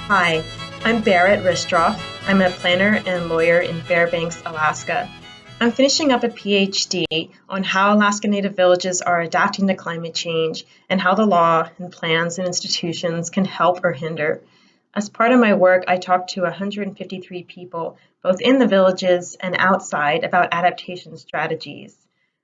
Hi, I'm Barrett Ristroff. I'm a planner and lawyer in Fairbanks, Alaska. I'm finishing up a PhD on how Alaska Native villages are adapting to climate change and how the law and plans and institutions can help or hinder. As part of my work, I talked to 153 people, both in the villages and outside, about adaptation strategies.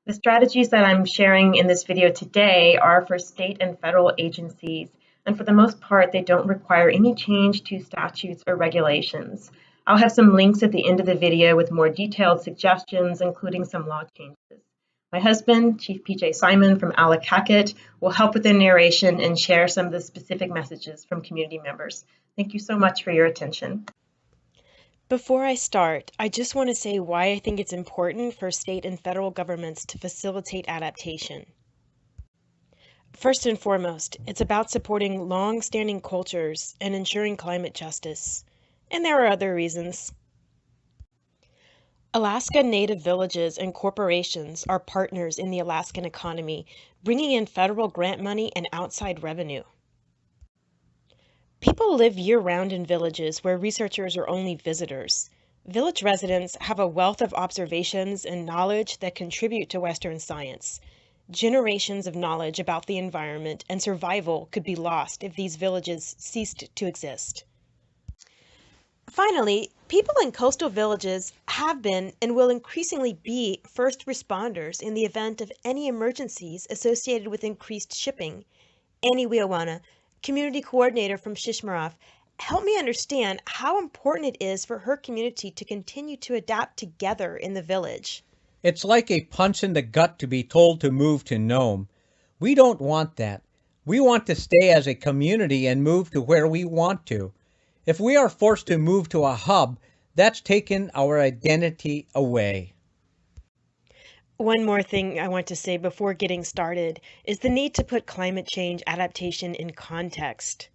The strategies that I'm sharing in this video today are for state and federal agencies, and for the most part, they don't require any change to statutes or regulations. I'll have some links at the end of the video with more detailed suggestions, including some law changes. My husband, Chief PJ Simon from Allakaket, will help with the narration and share some of the specific messages from community members. Thank you so much for your attention. Before I start, I just want to say why I think it's important for state and federal governments to facilitate adaptation. First and foremost, it's about supporting long-standing cultures and ensuring climate justice. And there are other reasons. Alaska Native villages and corporations are partners in the Alaskan economy, bringing in federal grant money and outside revenue. People live year-round in villages where researchers are only visitors. Village residents have a wealth of observations and knowledge that contribute to Western science. Generations of knowledge about the environment and survival could be lost if these villages ceased to exist. Finally, people in coastal villages have been and will increasingly be first responders in the event of any emergencies associated with increased shipping. Annie Wiowana, community coordinator from Shishmaref, help me understand how important it is for her community to continue to adapt together in the village. It's like a punch in the gut to be told to move to Nome. We don't want that. We want to stay as a community and move to where we want to. If we are forced to move to a hub, that's taken our identity away. One more thing I want to say before getting started is the need to put climate change adaptation in context.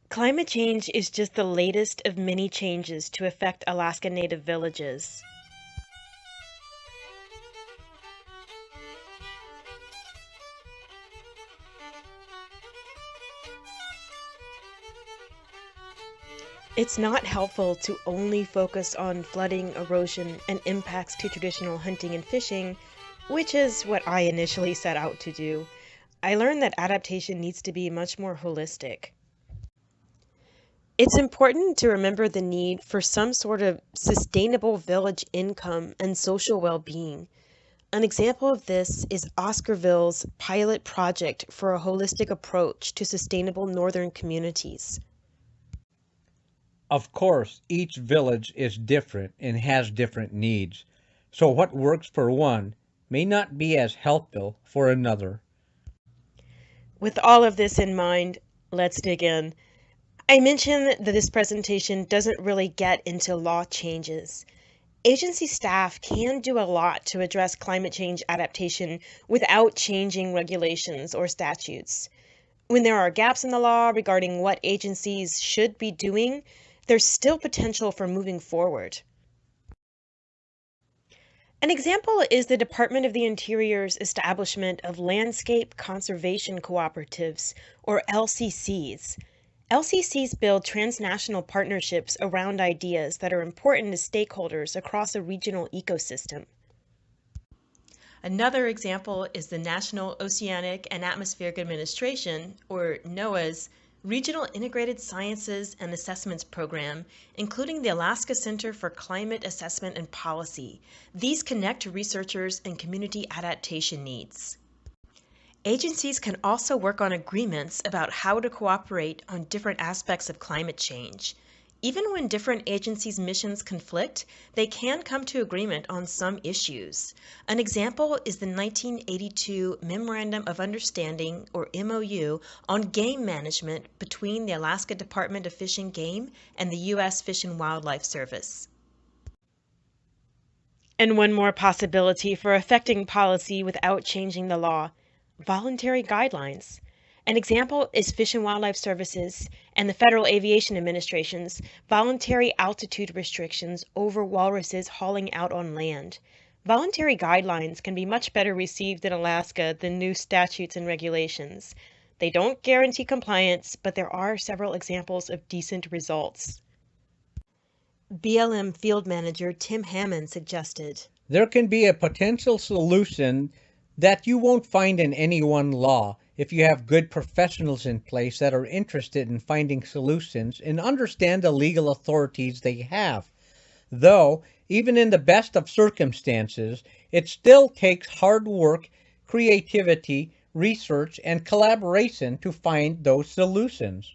Climate change is just the latest of many changes to affect Alaska Native villages. It's not helpful to only focus on flooding, erosion, and impacts to traditional hunting and fishing, which is what I initially set out to do. I learned that adaptation needs to be much more holistic. It's important to remember the need for some sort of sustainable village income and social well-being. An example of this is Oscarville's pilot project for a holistic approach to sustainable northern communities. Of course, each village is different and has different needs, so what works for one may not be as helpful for another. With all of this in mind, let's dig in. I mentioned that this presentation doesn't really get into law changes. Agency staff can do a lot to address climate change adaptation without changing regulations or statutes. When there are gaps in the law regarding what agencies should be doing, there's still potential for moving forward. An example is the Department of the Interior's establishment of Landscape Conservation Cooperatives, or LCCs. LCCs build transnational partnerships around ideas that are important to stakeholders across a regional ecosystem. Another example is the National Oceanic and Atmospheric Administration, or NOAA's, Regional Integrated Sciences and Assessments Program, including the Alaska Center for Climate Assessment and Policy. These connect researchers and community adaptation needs. Agencies can also work on agreements about how to cooperate on different aspects of climate change. Even when different agencies' missions conflict, they can come to agreement on some issues. An example is the 1982 Memorandum of Understanding, or MOU, on game management between the Alaska Department of Fish and Game and the U.S. Fish and Wildlife Service. And one more possibility for affecting policy without changing the law: voluntary guidelines. An example is Fish and Wildlife Services and the Federal Aviation Administration's voluntary altitude restrictions over walruses hauling out on land. Voluntary guidelines can be much better received in Alaska than new statutes and regulations. They don't guarantee compliance, but there are several examples of decent results. BLM Field Manager Tim Hammond suggested, There can be a potential solution that you won't find in any one law if you have good professionals in place that are interested in finding solutions and understand the legal authorities they have. Though, even in the best of circumstances, it still takes hard work, creativity, research, and collaboration to find those solutions.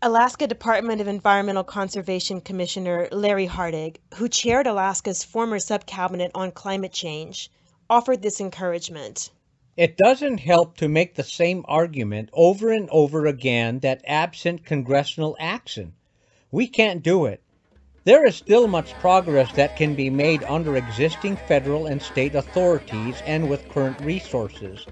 Alaska Department of Environmental Conservation Commissioner Larry Hardig, who chaired Alaska's former subcabinet on climate change, offered this encouragement. It doesn't help to make the same argument over and over again that absent congressional action, we can't do it. There is still much progress that can be made under existing federal and state authorities and with current resources.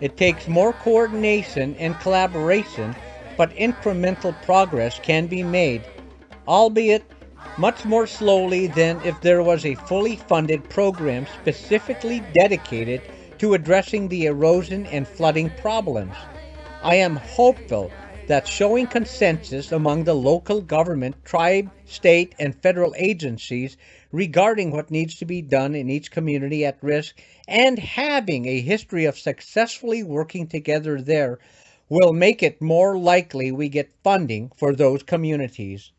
It takes more coordination and collaboration, but incremental progress can be made, albeit much more slowly than if there was a fully funded program specifically dedicated to addressing the erosion and flooding problems. I am hopeful that showing consensus among the local government, tribe, state, and federal agencies regarding what needs to be done in each community at risk and having a history of successfully working together there will make it more likely we get funding for those communities.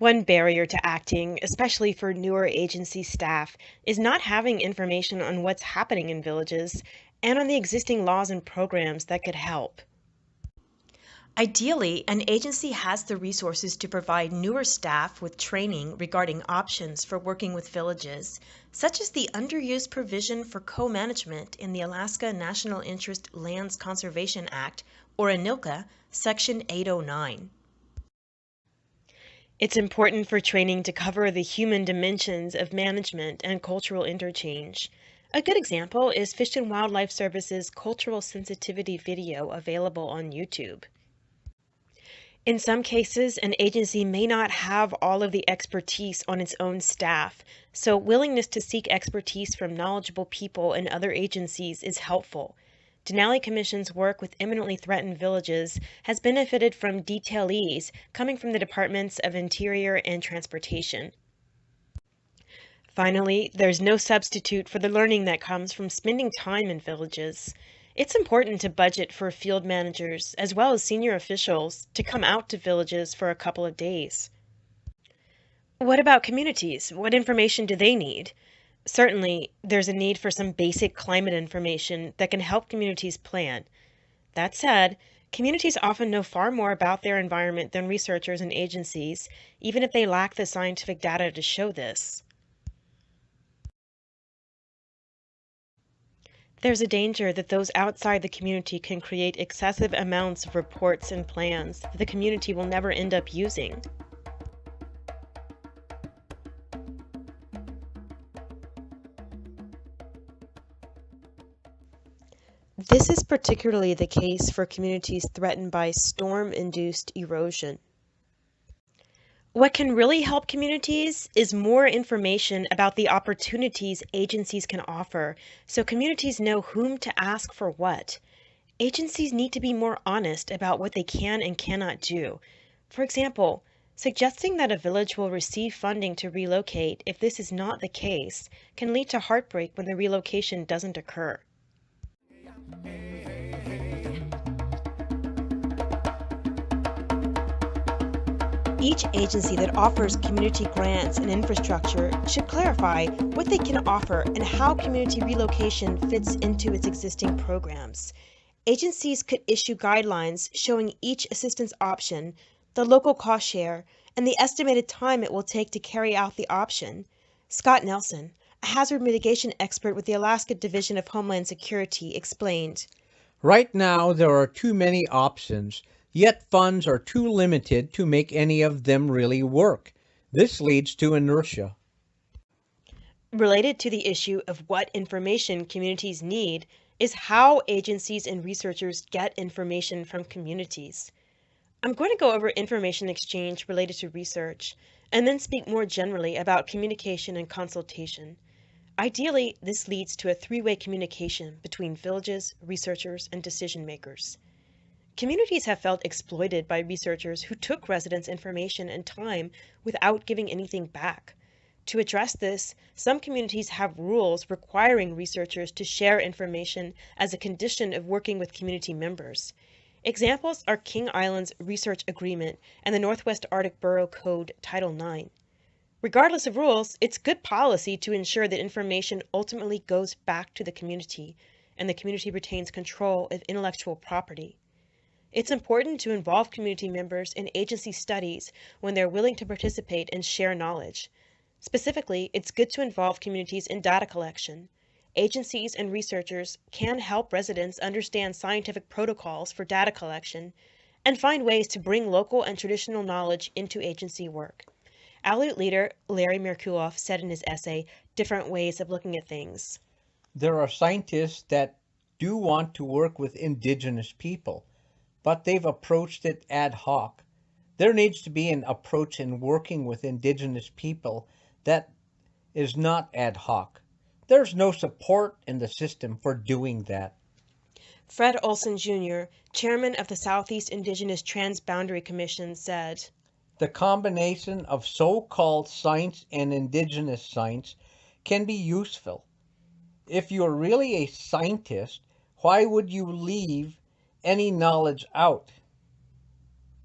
One barrier to acting, especially for newer agency staff, is not having information on what's happening in villages and on the existing laws and programs that could help. Ideally, an agency has the resources to provide newer staff with training regarding options for working with villages, such as the underused provision for co-management in the Alaska National Interest Lands Conservation Act, or ANILCA, Section 809. It's important for training to cover the human dimensions of management and cultural interchange. A good example is Fish and Wildlife Service's cultural sensitivity video available on YouTube. In some cases, an agency may not have all of the expertise on its own staff, so willingness to seek expertise from knowledgeable people in other agencies is helpful. Denali Commission's work with imminently threatened villages has benefited from detailees coming from the Departments of Interior and Transportation. Finally, there's no substitute for the learning that comes from spending time in villages. It's important to budget for field managers as well as senior officials to come out to villages for a couple of days. What about communities? What information do they need? Certainly, there's a need for some basic climate information that can help communities plan. That said, communities often know far more about their environment than researchers and agencies, even if they lack the scientific data to show this. There's a danger that those outside the community can create excessive amounts of reports and plans that the community will never end up using. This is particularly the case for communities threatened by storm-induced erosion. What can really help communities is more information about the opportunities agencies can offer, so communities know whom to ask for what. Agencies need to be more honest about what they can and cannot do. For example, suggesting that a village will receive funding to relocate if this is not the case can lead to heartbreak when the relocation doesn't occur. Each agency that offers community grants and infrastructure should clarify what they can offer and how community relocation fits into its existing programs. Agencies could issue guidelines showing each assistance option, the local cost share, and the estimated time it will take to carry out the option. Scott Nelson, a hazard mitigation expert with the Alaska Division of Homeland Security, explained, Right now, there are too many options, yet funds are too limited to make any of them really work. This leads to inertia. Related to the issue of what information communities need is how agencies and researchers get information from communities. I'm going to go over information exchange related to research, and then speak more generally about communication and consultation. Ideally, this leads to a three-way communication between villages, researchers, and decision makers. Communities have felt exploited by researchers who took residents' information and time without giving anything back. To address this, some communities have rules requiring researchers to share information as a condition of working with community members. Examples are King Island's Research Agreement and the Northwest Arctic Borough Code Title IX. Regardless of rules, it's good policy to ensure that information ultimately goes back to the community and the community retains control of intellectual property. It's important to involve community members in agency studies when they're willing to participate and share knowledge. Specifically, it's good to involve communities in data collection. Agencies and researchers can help residents understand scientific protocols for data collection and find ways to bring local and traditional knowledge into agency work. Aleut leader Larry Merkulov said in his essay, "Different Ways of Looking at Things." There are scientists that do want to work with indigenous people, but they've approached it ad hoc. There needs to be an approach in working with indigenous people that is not ad hoc. There's no support in the system for doing that. Fred Olson Jr., chairman of the Southeast Indigenous Transboundary Commission, said, The combination of so-called science and indigenous science can be useful. If you're really a scientist, why would you leave any knowledge out?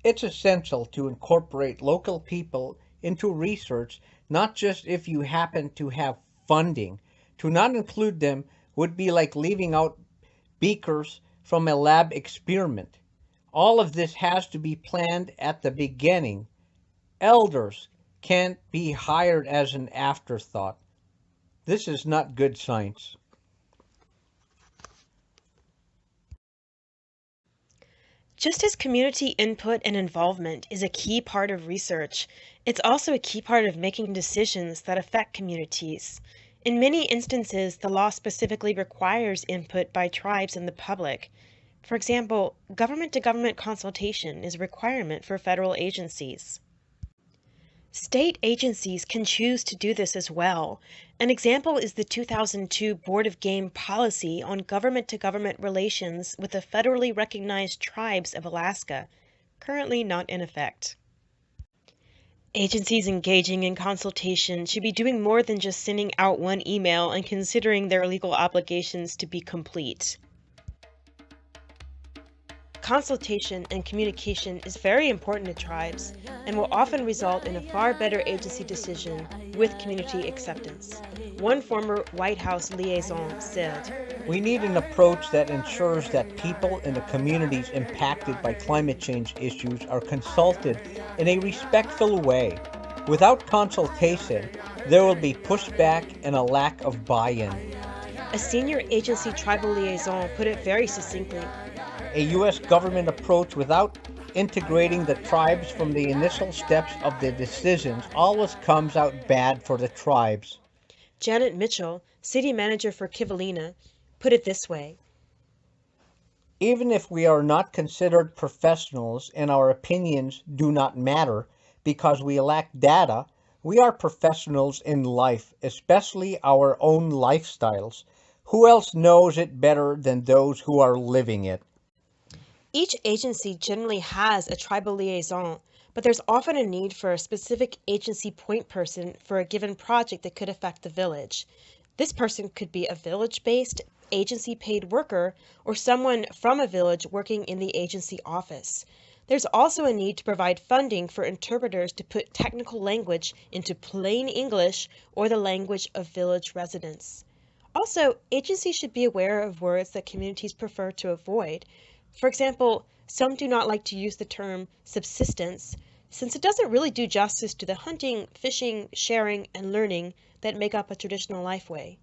It's essential to incorporate local people into research, not just if you happen to have funding. To not include them would be like leaving out beakers from a lab experiment. All of this has to be planned at the beginning. Elders can't be hired as an afterthought. This is not good science. just as community input and involvement is a key part of research, it's also a key part of making decisions that affect communities. In many instances, the law specifically requires input by tribes and the public. For example, government-to-government consultation is a requirement for federal agencies. State agencies can choose to do this as well. An example is the 2002 Board of Game Policy on government-to-government relations with the federally recognized tribes of Alaska, currently not in effect. Agencies engaging in consultation should be doing more than just sending out one email and considering their legal obligations to be complete. Consultation and communication is very important to tribes and will often result in a far better agency decision with community acceptance. One former White House liaison said, We need an approach that ensures that people in the communities impacted by climate change issues are consulted in a respectful way. Without consultation, there will be pushback and a lack of buy-in. A senior agency tribal liaison put it very succinctly. A U.S. government approach without integrating the tribes from the initial steps of the decisions always comes out bad for the tribes. Janet Mitchell, city manager for Kivalina, put it this way. Even if we are not considered professionals and our opinions do not matter because we lack data, we are professionals in life, especially our own lifestyles. Who else knows it better than those who are living it? Each agency generally has a tribal liaison, but there's often a need for a specific agency point person for a given project that could affect the village. This person could be a village-based, agency-paid worker or someone from a village working in the agency office. There's also a need to provide funding for interpreters to put technical language into plain English or the language of village residents. Also, agencies should be aware of words that communities prefer to avoid. For example, some do not like to use the term subsistence, since it doesn't really do justice to the hunting, fishing, sharing, and learning that make up a traditional lifeway.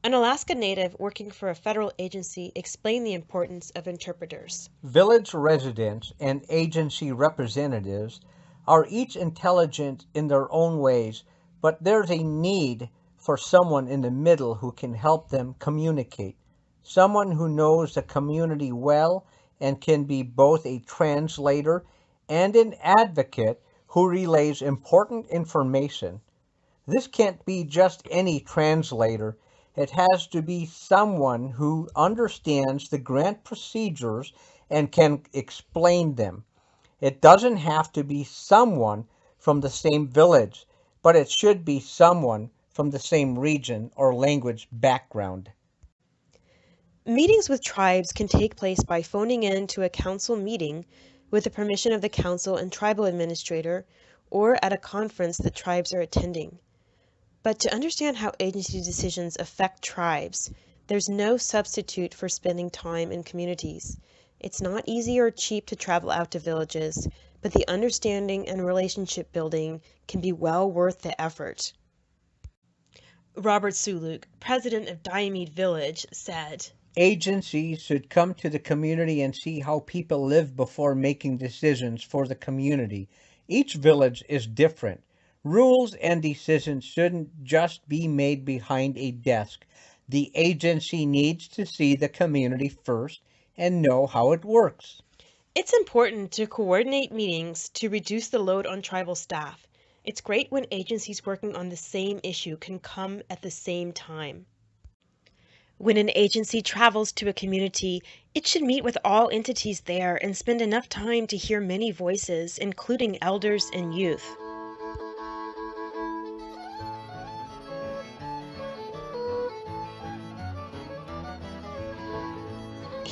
An Alaska Native working for a federal agency explained the importance of interpreters. Village residents and agency representatives are each intelligent in their own ways, but there's a need for someone in the middle who can help them communicate. Someone who knows the community well and can be both a translator and an advocate who relays important information. This can't be just any translator. It has to be someone who understands the grant procedures and can explain them. It doesn't have to be someone from the same village, but it should be someone from the same region or language background. Meetings with tribes can take place by phoning in to a council meeting with the permission of the council and tribal administrator, or at a conference that tribes are attending. But to understand how agency decisions affect tribes, there's no substitute for spending time in communities. It's not easy or cheap to travel out to villages, but the understanding and relationship building can be well worth the effort. Robert Suluk, president of Diomede Village, said, Agencies should come to the community and see how people live before making decisions for the community. Each village is different. Rules and decisions shouldn't just be made behind a desk. The agency needs to see the community first and know how it works. It's important to coordinate meetings to reduce the load on tribal staff. It's great when agencies working on the same issue can come at the same time. When an agency travels to a community, it should meet with all entities there and spend enough time to hear many voices, including elders and youth.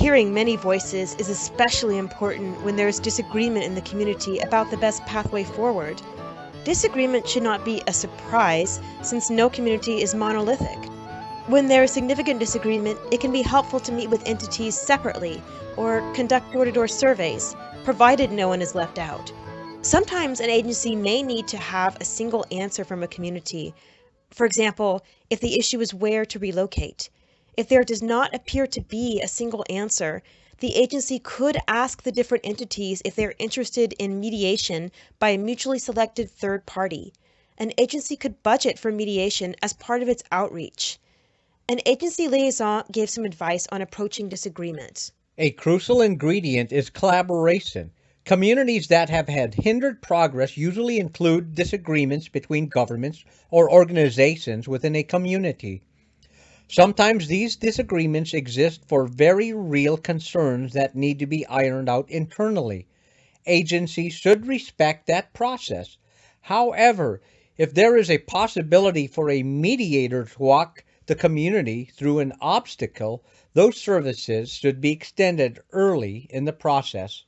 Hearing many voices is especially important when there is disagreement in the community about the best pathway forward. Disagreement should not be a surprise, since no community is monolithic. When there is significant disagreement, it can be helpful to meet with entities separately or conduct door-to-door surveys, provided no one is left out. Sometimes an agency may need to have a single answer from a community. For example, if the issue is where to relocate. If there does not appear to be a single answer, the agency could ask the different entities if they're interested in mediation by a mutually selected third party. An agency could budget for mediation as part of its outreach. An agency liaison gave some advice on approaching disagreement. A crucial ingredient is collaboration. Communities that have had hindered progress usually include disagreements between governments or organizations within a community. Sometimes these disagreements exist for very real concerns that need to be ironed out internally. Agencies should respect that process. However, if there is a possibility for a mediator to walk the community through an obstacle, those services should be extended early in the process.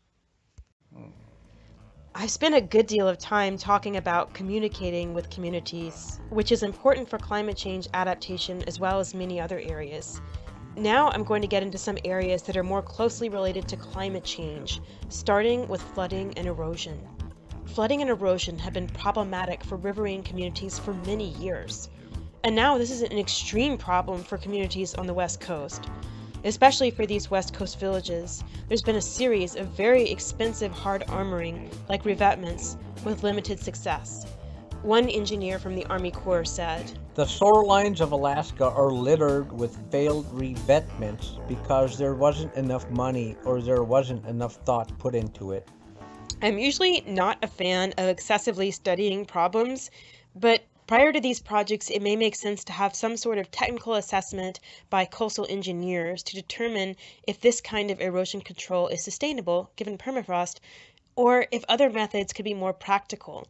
I've spent a good deal of time talking about communicating with communities, which is important for climate change adaptation as well as many other areas. Now I'm going to get into some areas that are more closely related to climate change, starting with flooding and erosion. Flooding and erosion have been problematic for riverine communities for many years. And now this is an extreme problem for communities on the West Coast. Especially for these West Coast villages, there's been a series of very expensive hard armoring, like revetments, with limited success. One engineer from the Army Corps said, The shorelines of Alaska are littered with failed revetments because there wasn't enough money or there wasn't enough thought put into it. I'm usually not a fan of excessively studying problems, but prior to these projects, it may make sense to have some sort of technical assessment by coastal engineers to determine if this kind of erosion control is sustainable given permafrost, or if other methods could be more practical.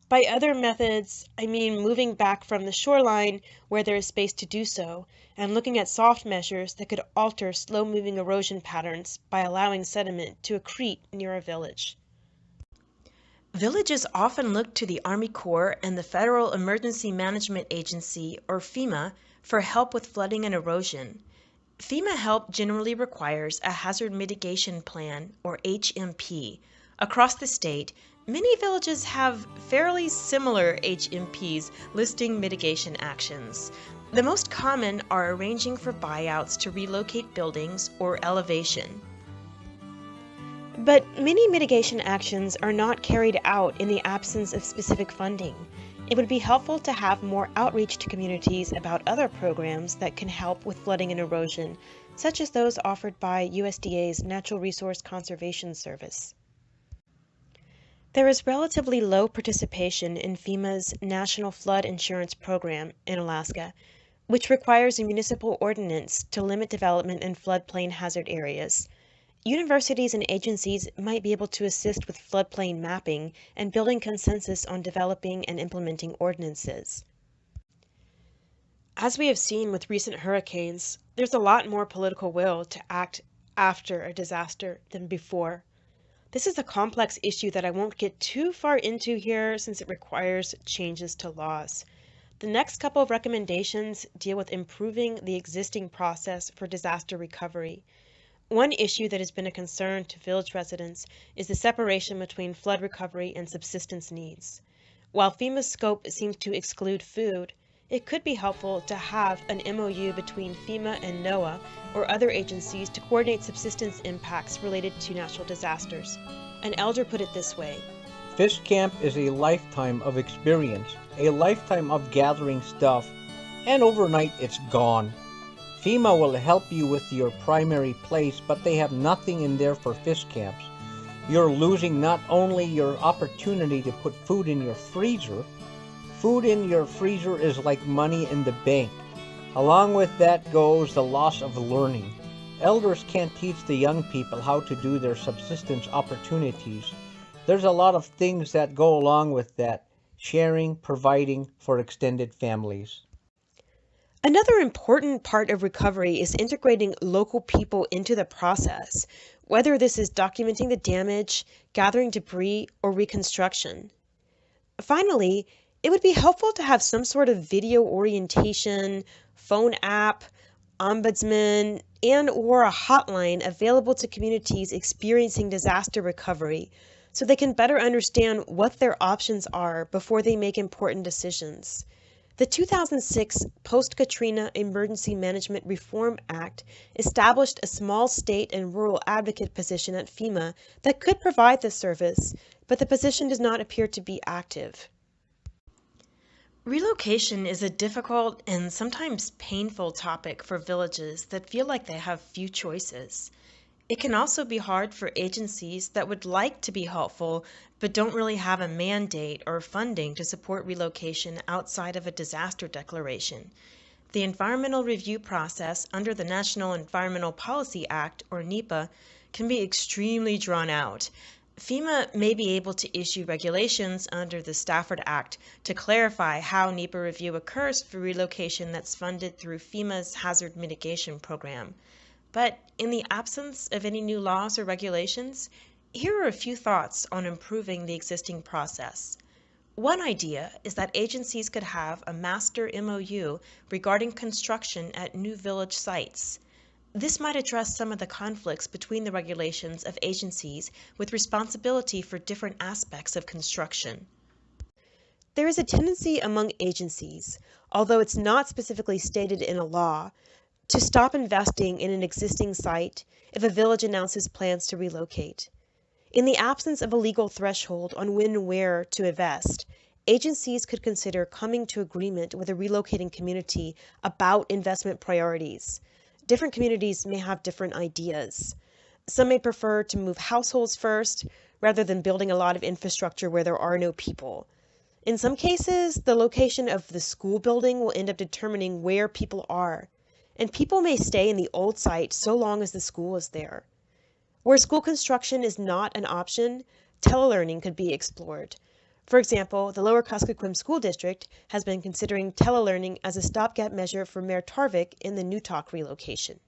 By other methods, I mean moving back from the shoreline where there is space to do so, and looking at soft measures that could alter slow-moving erosion patterns by allowing sediment to accrete near a village. Villages often look to the Army Corps and the Federal Emergency Management Agency, or FEMA, for help with flooding and erosion. FEMA help generally requires a Hazard Mitigation Plan, or HMP. Across the state, many villages have fairly similar HMPs listing mitigation actions. The most common are arranging for buyouts to relocate buildings or elevation. But many mitigation actions are not carried out in the absence of specific funding. It would be helpful to have more outreach to communities about other programs that can help with flooding and erosion, such as those offered by USDA's Natural Resource Conservation Service. There is relatively low participation in FEMA's National Flood Insurance Program in Alaska, which requires a municipal ordinance to limit development in floodplain hazard areas. Universities and agencies might be able to assist with floodplain mapping and building consensus on developing and implementing ordinances. As we have seen with recent hurricanes, there's a lot more political will to act after a disaster than before. This is a complex issue that I won't get too far into here since it requires changes to laws. The next couple of recommendations deal with improving the existing process for disaster recovery. One issue that has been a concern to village residents is the separation between flood recovery and subsistence needs. While FEMA's scope seems to exclude food, it could be helpful to have an MOU between FEMA and NOAA or other agencies to coordinate subsistence impacts related to natural disasters. An elder put it this way: Fish camp is a lifetime of experience, a lifetime of gathering stuff, and overnight it's gone. FEMA will help you with your primary place, but they have nothing in there for fish camps. You're losing not only your opportunity to put food in your freezer. Food in your freezer is like money in the bank. Along with that goes the loss of learning. Elders can't teach the young people how to do their subsistence opportunities. There's a lot of things that go along with that, sharing, providing for extended families. Another important part of recovery is integrating local people into the process, whether this is documenting the damage, gathering debris, or reconstruction. Finally, it would be helpful to have some sort of video orientation, phone app, ombudsman, and/or a hotline available to communities experiencing disaster recovery so they can better understand what their options are before they make important decisions. The 2006 Post-Katrina Emergency Management Reform Act established a small state and rural advocate position at FEMA that could provide this service, but the position does not appear to be active. Relocation is a difficult and sometimes painful topic for villages that feel like they have few choices. It can also be hard for agencies that would like to be helpful but don't really have a mandate or funding to support relocation outside of a disaster declaration. The environmental review process under the National Environmental Policy Act, or NEPA, can be extremely drawn out. FEMA may be able to issue regulations under the Stafford Act to clarify how NEPA review occurs for relocation that's funded through FEMA's Hazard Mitigation Program. But in the absence of any new laws or regulations, here are a few thoughts on improving the existing process. One idea is that agencies could have a master MOU regarding construction at new village sites. This might address some of the conflicts between the regulations of agencies with responsibility for different aspects of construction. There is a tendency among agencies, although it's not specifically stated in a law, to stop investing in an existing site if a village announces plans to relocate. In the absence of a legal threshold on when and where to invest, agencies could consider coming to agreement with a relocating community about investment priorities. Different communities may have different ideas. Some may prefer to move households first, rather than building a lot of infrastructure where there are no people. In some cases, the location of the school building will end up determining where people are, and people may stay in the old site so long as the school is there. Where school construction is not an option, telelearning could be explored. For example, the Lower Kuskokwim School District has been considering telelearning as a stopgap measure for Mayor Tarvik in the Newtalk relocation.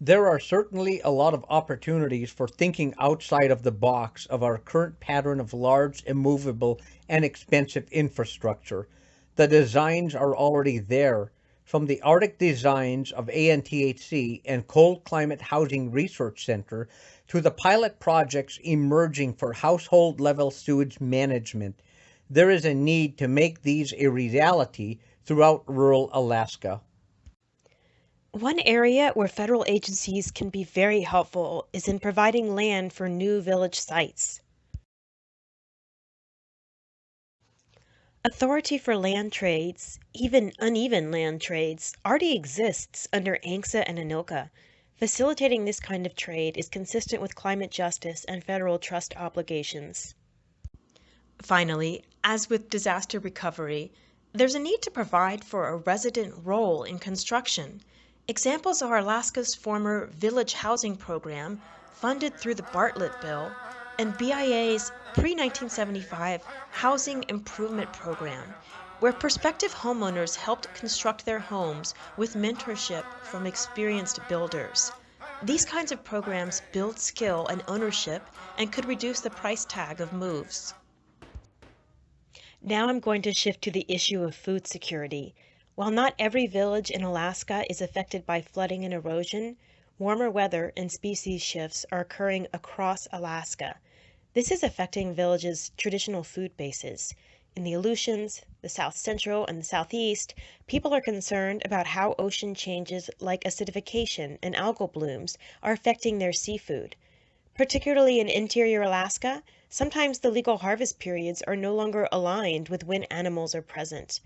There are certainly a lot of opportunities for thinking outside of the box of our current pattern of large, immovable, and expensive infrastructure. The designs are already there, from the Arctic designs of ANTHC and Cold Climate Housing Research Center to the pilot projects emerging for household-level sewage management. There is a need to make these a reality throughout rural Alaska. One area where federal agencies can be very helpful is in providing land for new village sites. Authority for land trades, even uneven land trades, already exists under ANCSA and ANILCA. Facilitating this kind of trade is consistent with climate justice and federal trust obligations. Finally, as with disaster recovery, there's a need to provide for a resident role in construction. Examples are Alaska's former Village Housing Program, funded through the Bartlett Bill, and BIA's pre-1975 Housing Improvement Program, where prospective homeowners helped construct their homes with mentorship from experienced builders. These kinds of programs build skill and ownership and could reduce the price tag of moves. Now I'm going to shift to the issue of food security. While not every village in Alaska is affected by flooding and erosion, warmer weather and species shifts are occurring across Alaska. This is affecting villages' traditional food bases. In the Aleutians, the South Central, and the Southeast, people are concerned about how ocean changes like acidification and algal blooms are affecting their seafood. Particularly in interior Alaska, sometimes the legal harvest periods are no longer aligned with when animals are present.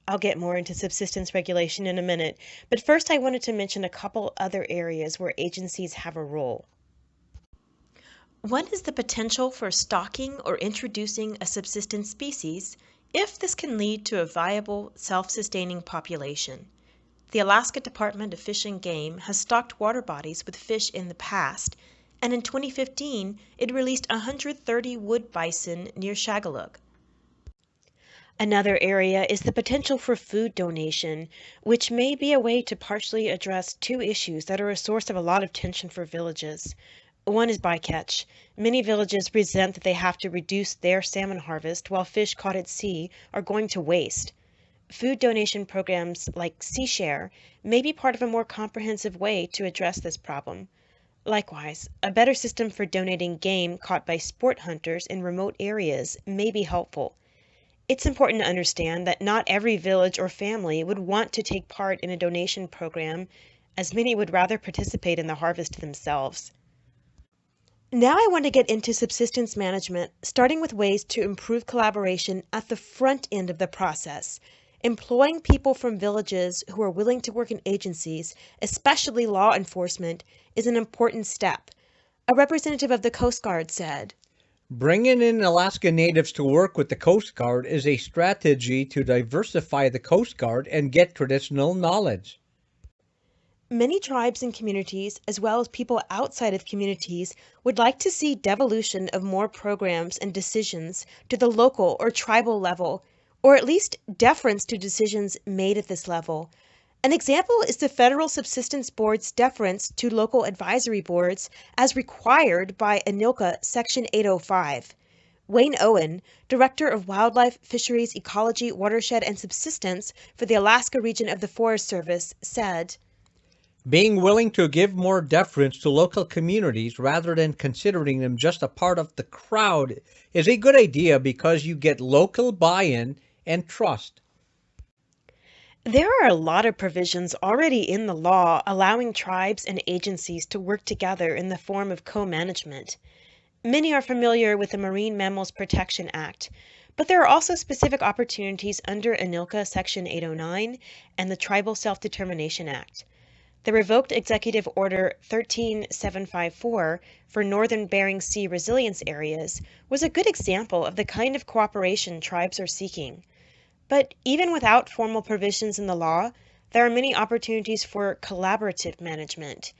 I'll get more into subsistence regulation in a minute, but first I wanted to mention a couple other areas where agencies have a role. One is the potential for stocking or introducing a subsistence species if this can lead to a viable, self-sustaining population. The Alaska Department of Fish and Game has stocked water bodies with fish in the past, and in 2015 it released 130 wood bison near Shagaluk. Another area is the potential for food donation, which may be a way to partially address two issues that are a source of a lot of tension for villages. One is bycatch. Many villages resent that they have to reduce their salmon harvest while fish caught at sea are going to waste. Food donation programs like Sea Share may be part of a more comprehensive way to address this problem. Likewise, a better system for donating game caught by sport hunters in remote areas may be helpful. It's important to understand that not every village or family would want to take part in a donation program, as many would rather participate in the harvest themselves. Now I want to get into subsistence management, starting with ways to improve collaboration at the front end of the process. Employing people from villages who are willing to work in agencies, especially law enforcement, is an important step. A representative of the Coast Guard said, Bringing in Alaska Natives to work with the Coast Guard is a strategy to diversify the Coast Guard and get traditional knowledge. Many tribes and communities, as well as people outside of communities, would like to see devolution of more programs and decisions to the local or tribal level, or at least deference to decisions made at this level. An example is the Federal Subsistence Board's deference to local advisory boards as required by ANILCA Section 805. Wayne Owen, Director of Wildlife, Fisheries, Ecology, Watershed, and Subsistence for the Alaska region of the Forest Service, said, Being willing to give more deference to local communities rather than considering them just a part of the crowd is a good idea because you get local buy-in and trust. There are a lot of provisions already in the law allowing tribes and agencies to work together in the form of co-management. Many are familiar with the Marine Mammals Protection Act, but there are also specific opportunities under ANILCA Section 809 and the Tribal Self-Determination Act. The revoked Executive Order 13754 for Northern Bering Sea resilience areas was a good example of the kind of cooperation tribes are seeking. But even without formal provisions in the law, there are many opportunities for collaborative management.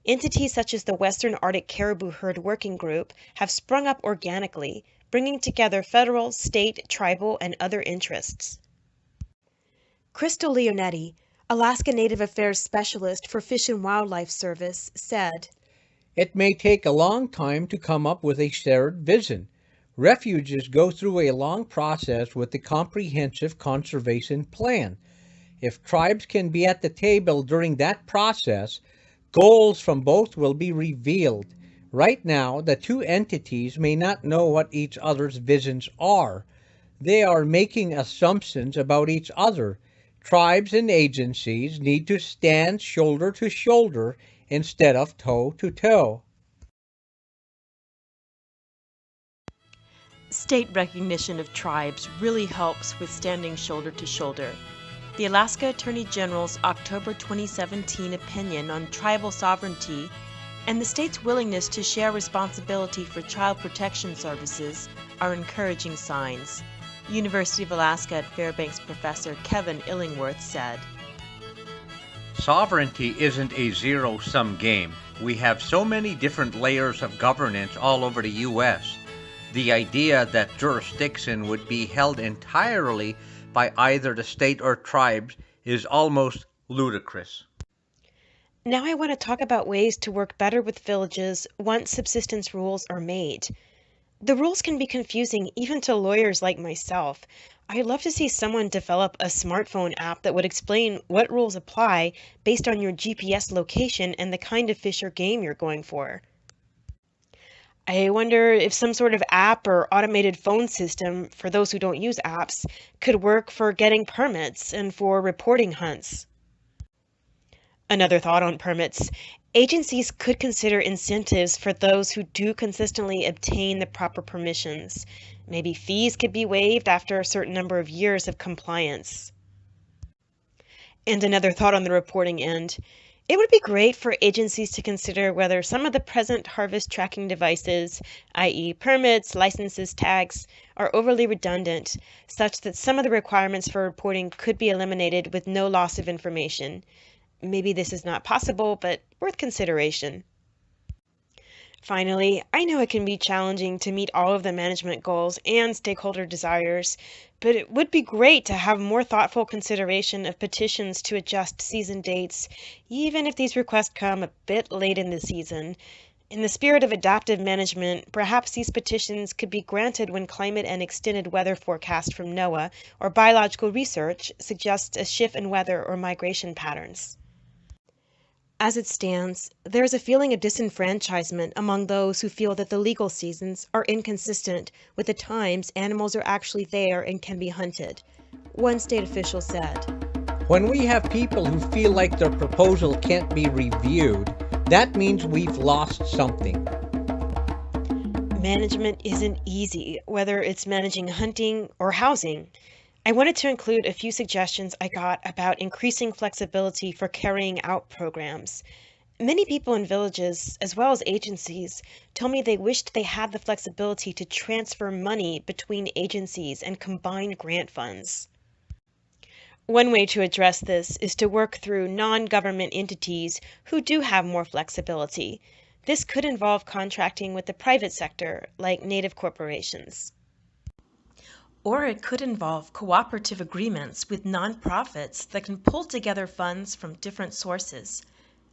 Entities such as the Western Arctic Caribou Herd Working Group have sprung up organically, bringing together federal, state, tribal, and other interests. Crystal Leonetti, Alaska Native Affairs Specialist for Fish and Wildlife Service, said, It may take a long time to come up with a shared vision. Refuges go through a long process with the comprehensive conservation plan. If tribes can be at the table during that process, goals from both will be revealed. Right now, the two entities may not know what each other's visions are. They are making assumptions about each other. Tribes and agencies need to stand shoulder to shoulder instead of toe to toe. State recognition of tribes really helps with standing shoulder to shoulder. the Alaska Attorney General's October 2017 opinion on tribal sovereignty and the state's willingness to share responsibility for child protection services are encouraging signs, University of Alaska at Fairbanks professor Kevin Illingworth said. Sovereignty isn't a zero-sum game. We have so many different layers of governance all over the U.S. The idea that jurisdiction would be held entirely by either the state or tribes is almost ludicrous. Now I want to talk about ways to work better with villages once subsistence rules are made. The rules can be confusing even to lawyers like myself. I'd love to see someone develop a smartphone app that would explain what rules apply based on your GPS location and the kind of fish or game you're going for. I wonder if some sort of app or automated phone system for those who don't use apps could work for getting permits and for reporting hunts. Another thought on permits. Agencies could consider incentives for those who do consistently obtain the proper permissions. Maybe fees could be waived after a certain number of years of compliance. And another thought on the reporting end. It would be great for agencies to consider whether some of the present harvest tracking devices, i.e. permits, licenses, tags, are overly redundant, such that some of the requirements for reporting could be eliminated with no loss of information. Maybe this is not possible, but worth consideration. Finally, I know it can be challenging to meet all of the management goals and stakeholder desires, but it would be great to have more thoughtful consideration of petitions to adjust season dates, even if these requests come a bit late in the season. In the spirit of adaptive management, perhaps these petitions could be granted when climate and extended weather forecast from NOAA or biological research suggests a shift in weather or migration patterns. As it stands, there is a feeling of disenfranchisement among those who feel that the legal seasons are inconsistent with the times animals are actually there and can be hunted, one state official said. When we have people who feel like their proposal can't be reviewed, that means we've lost something. Management isn't easy, whether it's managing hunting or housing. I wanted to include a few suggestions I got about increasing flexibility for carrying out programs. Many people in villages, as well as agencies, told me they wished they had the flexibility to transfer money between agencies and combine grant funds. One way to address this is to work through non-government entities who do have more flexibility. This could involve contracting with the private sector, like native corporations. Or it could involve cooperative agreements with nonprofits that can pull together funds from different sources.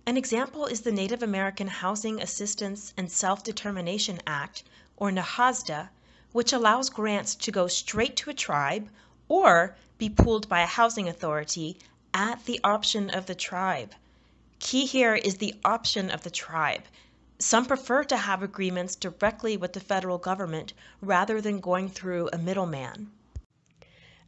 An example is the Native American Housing Assistance and Self-Determination Act, or NAHASDA, which allows grants to go straight to a tribe or be pooled by a housing authority at the option of the tribe. Key here is the option of the tribe. Some prefer to have agreements directly with the federal government rather than going through a middleman.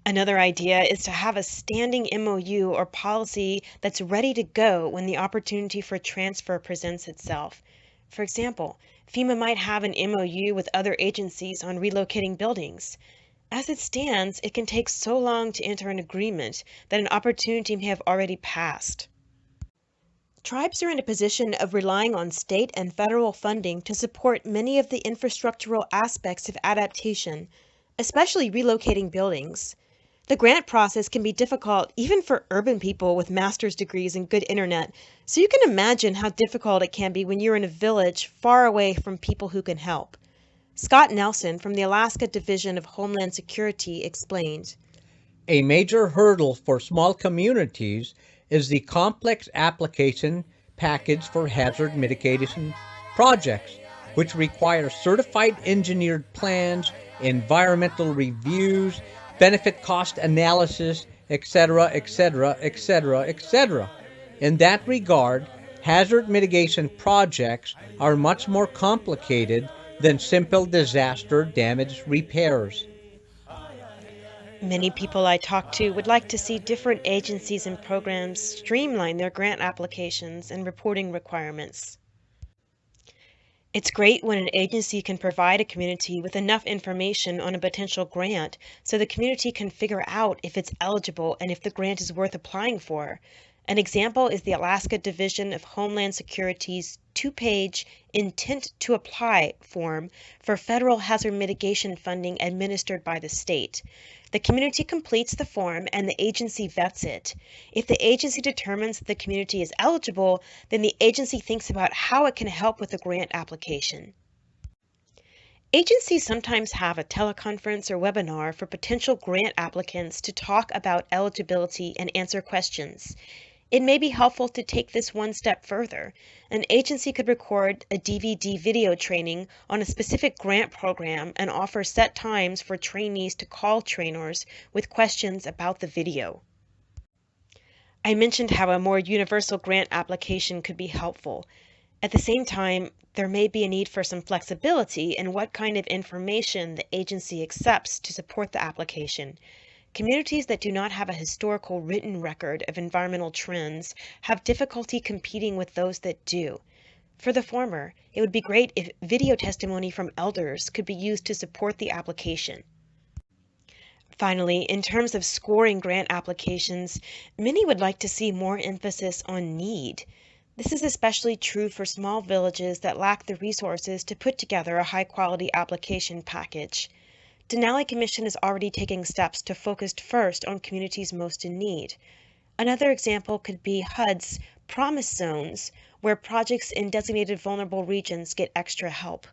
Another idea is to have a standing MOU or policy that's ready to go when the opportunity for transfer presents itself. For example, FEMA might have an MOU with other agencies on relocating buildings. As it stands, it can take so long to enter an agreement that an opportunity may have already passed. Tribes are in a position of relying on state and federal funding to support many of the infrastructural aspects of adaptation, especially relocating buildings. The grant process can be difficult even for urban people with master's degrees and good internet, so you can imagine how difficult it can be when you're in a village far away from people who can help. Scott Nelson from the Alaska Division of Homeland Security explained. A major hurdle for small communities is the complex application package for hazard mitigation projects, which require certified engineered plans, environmental reviews, benefit cost analysis, etc., etc., etc., etc. In that regard, hazard mitigation projects are much more complicated than simple disaster damage repairs. Many people I talk to would like to see different agencies and programs streamline their grant applications and reporting requirements. It's great when an agency can provide a community with enough information on a potential grant so the community can figure out if it's eligible and if the grant is worth applying for. An example is the Alaska Division of Homeland Security's two-page Intent to Apply form for federal hazard mitigation funding administered by the state. The community completes the form and the agency vets it. If the agency determines that the community is eligible, then the agency thinks about how it can help with the grant application. Agencies sometimes have a teleconference or webinar for potential grant applicants to talk about eligibility and answer questions. It may be helpful to take this one step further. An agency could record a DVD video training on a specific grant program and offer set times for trainees to call trainers with questions about the video. I mentioned how a more universal grant application could be helpful. At the same time, there may be a need for some flexibility in what kind of information the agency accepts to support the application. Communities that do not have a historical written record of environmental trends have difficulty competing with those that do. For the former, it would be great if video testimony from elders could be used to support the application. Finally, in terms of scoring grant applications, many would like to see more emphasis on need. This is especially true for small villages that lack the resources to put together a high-quality application package. Denali Commission is already taking steps to focus first on communities most in need. Another example could be HUD's Promise Zones, where projects in designated vulnerable regions get extra help.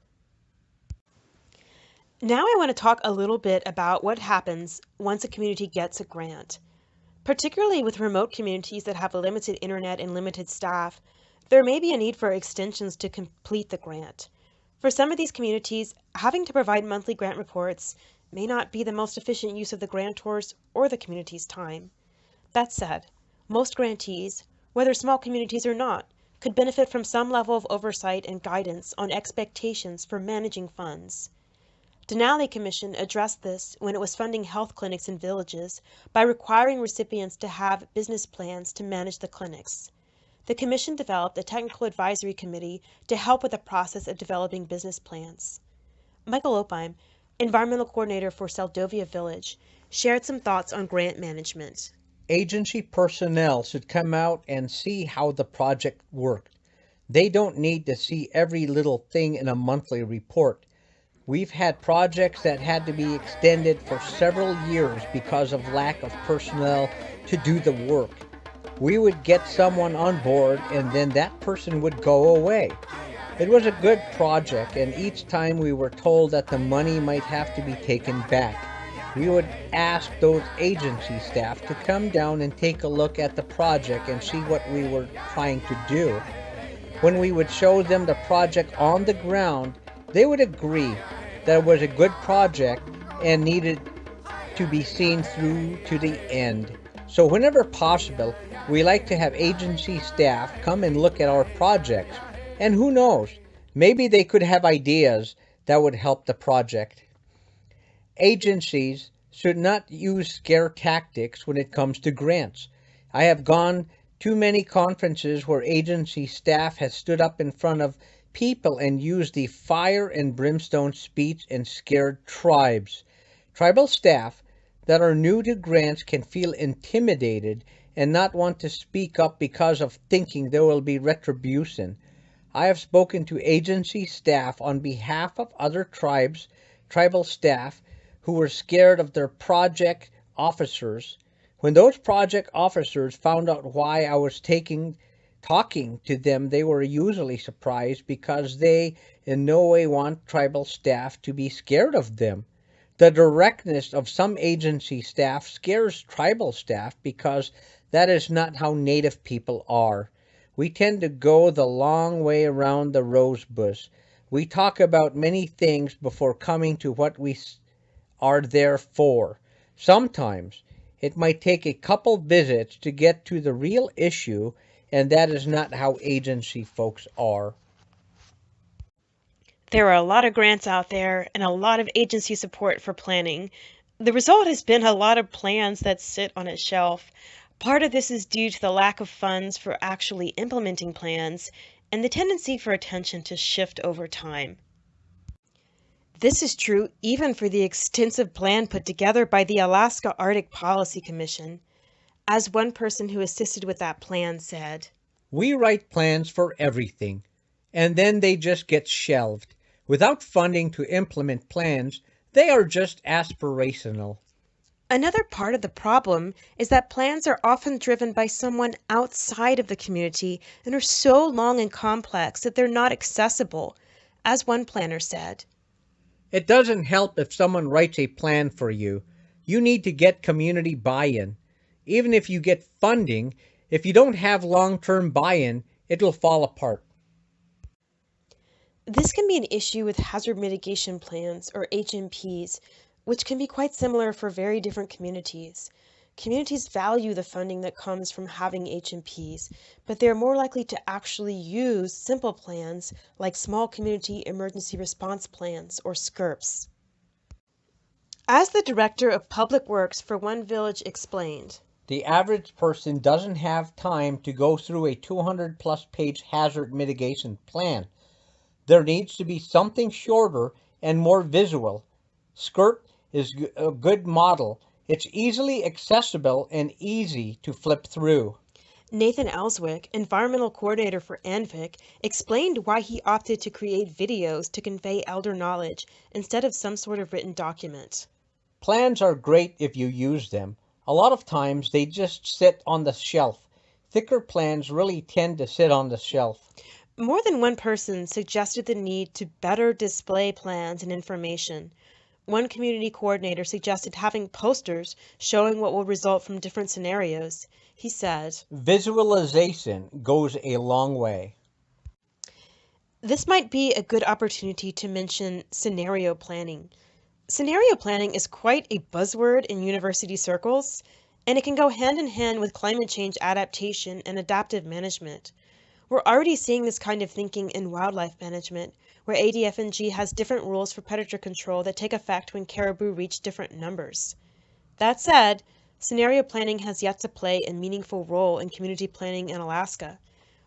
Now I want to talk a little bit about what happens once a community gets a grant. Particularly with remote communities that have limited internet and limited staff, there may be a need for extensions to complete the grant. For some of these communities, having to provide monthly grant reports may not be the most efficient use of the grantor's or the community's time. That said, most grantees, whether small communities or not, could benefit from some level of oversight and guidance on expectations for managing funds. Denali Commission addressed this when it was funding health clinics in villages by requiring recipients to have business plans to manage the clinics. The Commission developed a technical advisory committee to help with the process of developing business plans. Michael Opheim, environmental coordinator for Seldovia Village, shared some thoughts on grant management. Agency personnel should come out and see how the project worked. They don't need to see every little thing in a monthly report. We've had projects that had to be extended for several years because of lack of personnel to do the work. We would get someone on board and then that person would go away. It was a good project, and each time we were told that the money might have to be taken back. We would ask those agency staff to come down and take a look at the project and see what we were trying to do. When we would show them the project on the ground, they would agree that it was a good project and needed to be seen through to the end. So whenever possible, we like to have agency staff come and look at our projects. And who knows, maybe they could have ideas that would help the project. Agencies should not use scare tactics when it comes to grants. I have gone to many conferences where agency staff has stood up in front of people and used the fire and brimstone speech and scared tribes. Tribal staff that are new to grants can feel intimidated and not want to speak up because of thinking there will be retribution. I have spoken to agency staff on behalf of other tribal staff who were scared of their project officers. When those project officers found out why I was talking to them, they were usually surprised because they in no way want tribal staff to be scared of them. The directness of some agency staff scares tribal staff because that is not how Native people are. We tend to go the long way around the rose bush. We talk about many things before coming to what we are there for. Sometimes it might take a couple visits to get to the real issue, and that is not how agency folks are. There are a lot of grants out there and a lot of agency support for planning. The result has been a lot of plans that sit on a shelf. Part of this is due to the lack of funds for actually implementing plans, and the tendency for attention to shift over time. This is true even for the extensive plan put together by the Alaska Arctic Policy Commission. As one person who assisted with that plan said, We write plans for everything, and then they just get shelved. Without funding to implement plans, they are just aspirational. another part of the problem is that plans are often driven by someone outside of the community and are so long and complex that they're not accessible. As one planner said, It doesn't help if someone writes a plan for you. You need to get community buy-in. Even if you get funding, if you don't have long-term buy-in, it will fall apart. this can be an issue with hazard mitigation plans, or HMPs, which can be quite similar for very different communities. Communities value the funding that comes from having HMPs, but they are more likely to actually use simple plans like Small Community Emergency Response Plans, or SCRPs. As the Director of Public Works for one village explained, The average person doesn't have time to go through a 200 plus page hazard mitigation plan. There needs to be something shorter and more visual. SCRP is a good model. It's easily accessible and easy to flip through. Nathan Ellswick, Environmental Coordinator for ANVIC, explained why he opted to create videos to convey elder knowledge instead of some sort of written document. Plans are great if you use them. A lot of times they just sit on the shelf. Thicker plans really tend to sit on the shelf. More than one person suggested the need to better display plans and information. One community coordinator suggested having posters showing what will result from different scenarios. He said, Visualization goes a long way. this might be a good opportunity to mention scenario planning. Scenario planning is quite a buzzword in university circles, and it can go hand in hand with climate change adaptation and adaptive management. We're already seeing this kind of thinking in wildlife management, where ADF&G has different rules for predator control that take effect when caribou reach different numbers. That said, scenario planning has yet to play a meaningful role in community planning in Alaska.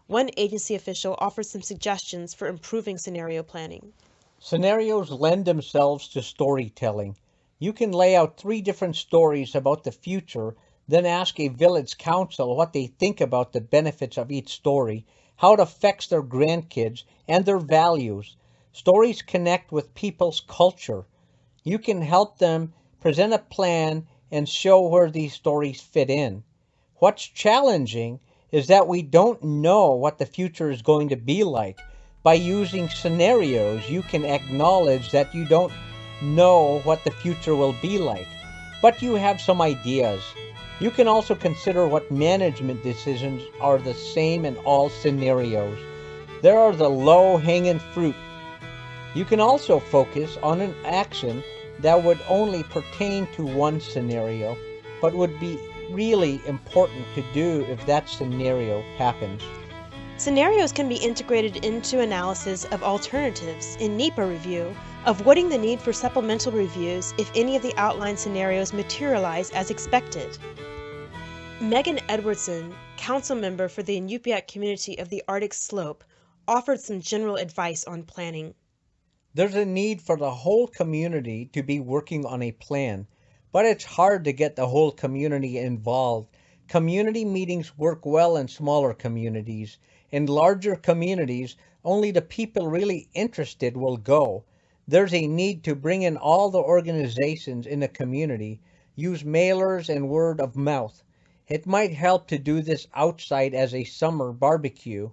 One agency official offered some suggestions for improving scenario planning. Scenarios lend themselves to storytelling. You can lay out 3 different stories about the future, then ask a village council what they think about the benefits of each story, how it affects their grandkids, and their values. Stories connect with people's culture. You can help them present a plan and show where these stories fit in. What's challenging is that we don't know what the future is going to be like. By using scenarios, you can acknowledge that you don't know what the future will be like, but you have some ideas. You can also consider what management decisions are the same in all scenarios. There are the low-hanging fruit. You can also focus on an action that would only pertain to one scenario, but would be really important to do if that scenario happens. Scenarios can be integrated into analysis of alternatives in NEPA review, avoiding the need for supplemental reviews if any of the outlined scenarios materialize as expected. Megan Edwardson, council member for the Inupiat community of the Arctic Slope, offered some general advice on planning. There's a need for the whole community to be working on a plan, but it's hard to get the whole community involved. Community meetings work well in smaller communities. In larger communities, only the people really interested will go. There's a need to bring in all the organizations in the community, use mailers and word of mouth. It might help to do this outside as a summer barbecue.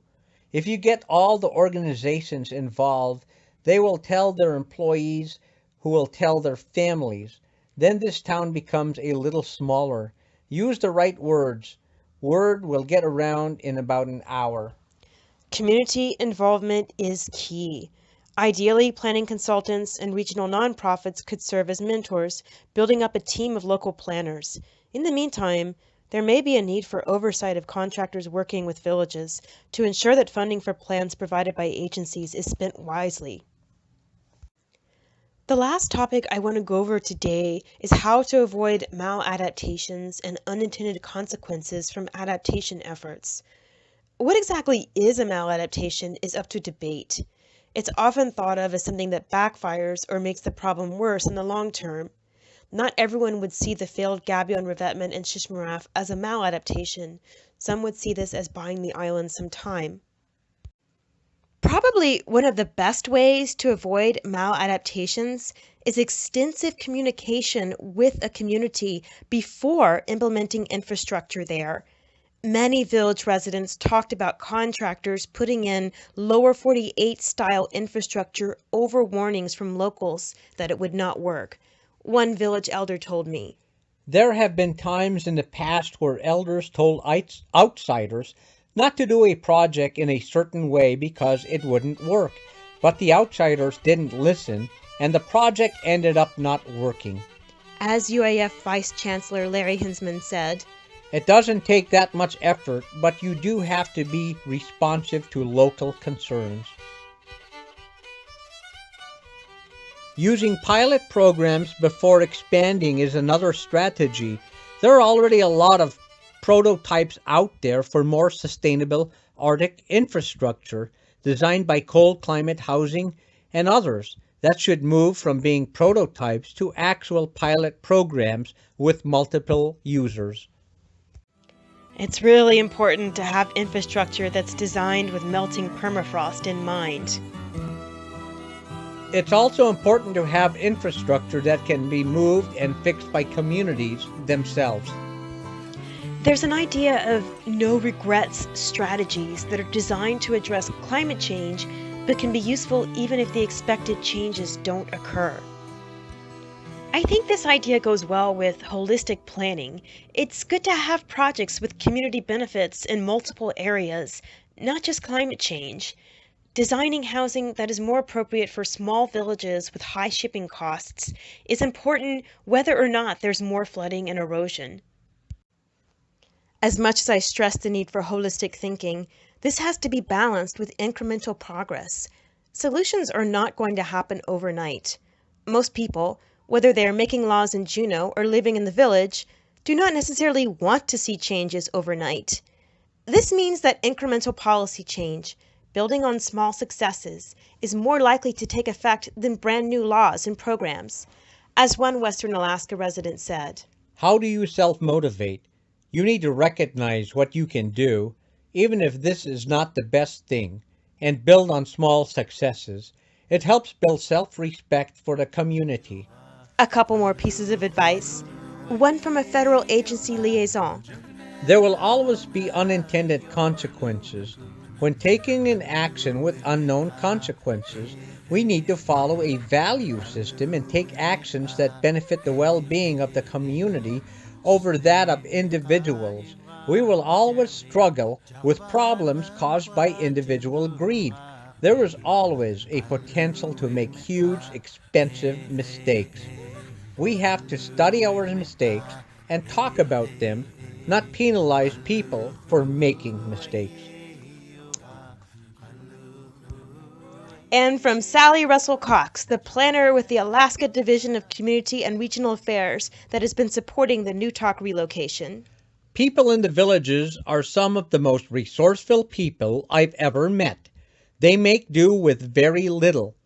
If you get all the organizations involved, they will tell their employees, who will tell their families. Then this town becomes a little smaller. Use the right words. Word will get around in about an hour. Community involvement is key. Ideally, planning consultants and regional nonprofits could serve as mentors, building up a team of local planners. In the meantime, there may be a need for oversight of contractors working with villages to ensure that funding for plans provided by agencies is spent wisely. The last topic I want to go over today is how to avoid maladaptations and unintended consequences from adaptation efforts. What exactly is a maladaptation is up to debate. It's often thought of as something that backfires or makes the problem worse in the long term. Not everyone would see the failed gabion revetment in Shishmaref as a maladaptation. Some would see this as buying the island some time. Probably one of the best ways to avoid maladaptations is extensive communication with a community before implementing infrastructure there. Many village residents talked about contractors putting in lower 48 style infrastructure over warnings from locals that it would not work. One village elder told me. There have been times in the past where elders told outsiders not to do a project in a certain way because it wouldn't work, but the outsiders didn't listen and the project ended up not working. As UAF Vice Chancellor Larry Hinsman said, It doesn't take that much effort, but you do have to be responsive to local concerns. Using pilot programs before expanding is another strategy. There are already a lot of prototypes out there for more sustainable Arctic infrastructure designed by cold climate housing and others that should move from being prototypes to actual pilot programs with multiple users. it's really important to have infrastructure that's designed with melting permafrost in mind. It's also important to have infrastructure that can be moved and fixed by communities themselves. There's an idea of no regrets strategies that are designed to address climate change but can be useful even if the expected changes don't occur. I think this idea goes well with holistic planning. It's good to have projects with community benefits in multiple areas, not just climate change. Designing housing that is more appropriate for small villages with high shipping costs is important whether or not there's more flooding and erosion. As much as I stress the need for holistic thinking, this has to be balanced with incremental progress. Solutions are not going to happen overnight. Most people, whether they are making laws in Juneau or living in the village, do not necessarily want to see changes overnight. This means that incremental policy change, building on small successes, is more likely to take effect than brand new laws and programs. As one Western Alaska resident said, How do you self-motivate? You need to recognize what you can do, even if this is not the best thing, and build on small successes. It helps build self-respect for the community. a couple more pieces of advice. One from a federal agency liaison. There will always be unintended consequences. When taking an action with unknown consequences, we need to follow a value system and take actions that benefit the well-being of the community over that of individuals. We will always struggle with problems caused by individual greed. There is always a potential to make huge, expensive mistakes. We have to study our mistakes and talk about them, not penalize people for making mistakes. And from Sally Russell Cox, the planner with the Alaska Division of Community and Regional Affairs that has been supporting the Newtok relocation. People in the villages are some of the most resourceful people I've ever met. They make do with very little.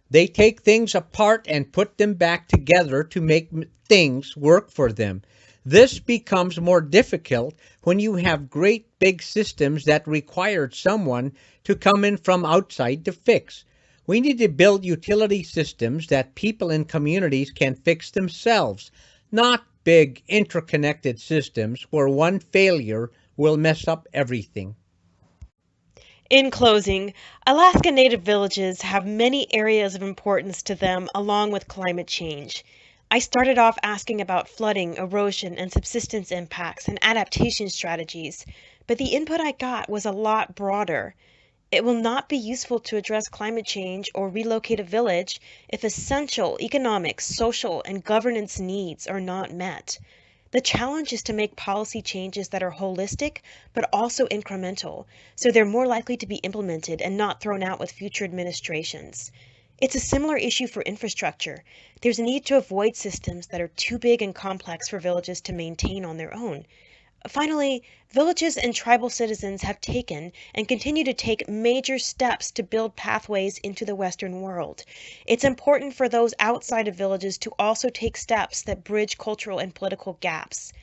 They take things apart and put them back together to make things work for them. This becomes more difficult when you have great big systems that require someone to come in from outside to fix. We need to build utility systems that people in communities can fix themselves, not big interconnected systems where one failure will mess up everything. In closing, Alaska Native villages have many areas of importance to them along with climate change. I started off asking about flooding, erosion, and subsistence impacts and adaptation strategies, but the input I got was a lot broader. It will not be useful to address climate change or relocate a village if essential economic, social, and governance needs are not met. The challenge is to make policy changes that are holistic but also incremental, so they're more likely to be implemented and not thrown out with future administrations. It's a similar issue for infrastructure. There's a need to avoid systems that are too big and complex for villages to maintain on their own. Finally, villages and tribal citizens have taken and continue to take major steps to build pathways into the Western world. It's important for those outside of villages to also take steps that bridge cultural and political gaps.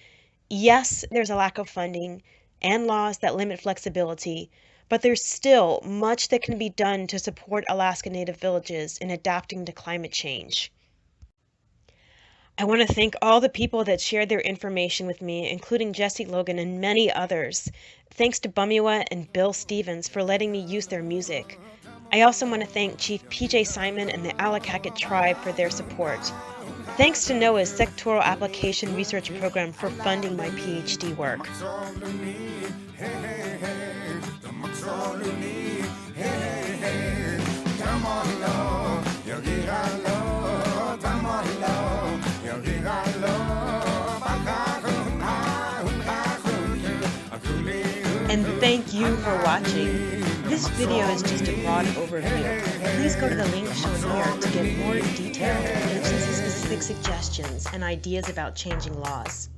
Yes, there's a lack of funding and laws that limit flexibility, but there's still much that can be done to support Alaska Native villages in adapting to climate change. I want to thank all the people that shared their information with me, including Jesse Logan and many others. Thanks to Bumua and Bill Stevens for letting me use their music. I also want to thank Chief PJ Simon and the Allakaket tribe for their support. Thanks to NOAA's Sectoral Application Research Program for funding my PhD work. And thank you for watching. This video is just a broad overview. Please go to the link shown here to get more detailed agency-specific suggestions and ideas about changing laws.